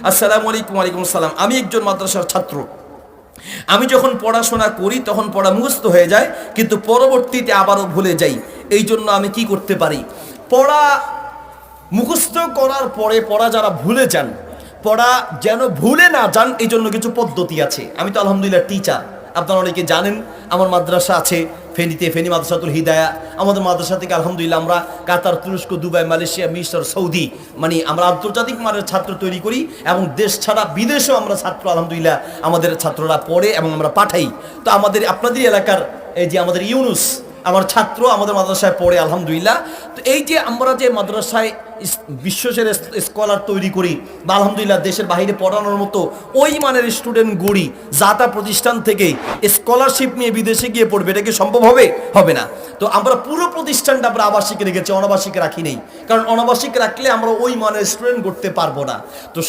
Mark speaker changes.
Speaker 1: আসসালামু আলাইকুম। ওয়ালাইকুম আসসালাম। আমি একজন মাদ্রাসার ছাত্র। আমি যখন পড়াশোনা করি তখন পড়া মুখস্থ হয়ে যায়, কিন্তু পরবর্তীতে আবারও ভুলে যাই। এই জন্য আমি কি করতে পারি? পড়া মুখস্থ করার পরে পড়া যারা ভুলে যান, পড়া যেন ভুলে না যান, এই জন্য কিছু পদ্ধতি আছে। আমি তো আলহামদুলিল্লাহ টিচার, আপনারা অনেকে জানেন। আমার মাদ্রাসা আছে ফেনীতে, ফেনী মাদ্রাসাতুল হিদায়া। আমাদের মাদ্রাসা থেকে আলহামদুলিল্লাহ আমরা কাতার, তুরস্ক, দুবাই, মালয়েশিয়া, মিশর, সৌদি, মানে আমরা আন্তর্জাতিক মানের ছাত্র তৈরি করি, এবং দেশ ছাড়া বিদেশেও আমরা ছাত্র আলহামদুলিল্লাহ আমাদের ছাত্ররা পড়ে এবং আমরা পাঠাই। তো আমাদের আপনাদের এলাকার এই যে আমাদের ইউনুস আমার ছাত্র আমাদের মাদ্রাসায় পড়ে আলহামদুলিল্লাহ। তো এই যে আমরা যে মাদ্রাসায় বিশ্বসেরা স্কলার তৈরি করি বা আলহামদুলিল্লাহ দেশের বাইরে পড়ানোর মতো ওই মানের স্টুডেন্ট গড়ি, যাতা প্রতিষ্ঠান থেকে স্কলারশিপ নিয়ে বিদেশে গিয়ে পড়বে, এটা কি সম্ভব হবে? হবে না। তো আমরা পুরো প্রতিষ্ঠানটা আমরা আবাসিক রেখেছি, অনাবাসিক রাখি নেই। কারণ অনাবাসিক রাখলে আমরা ওই মানের স্টুডেন্ট গড়তে পারবো না। তো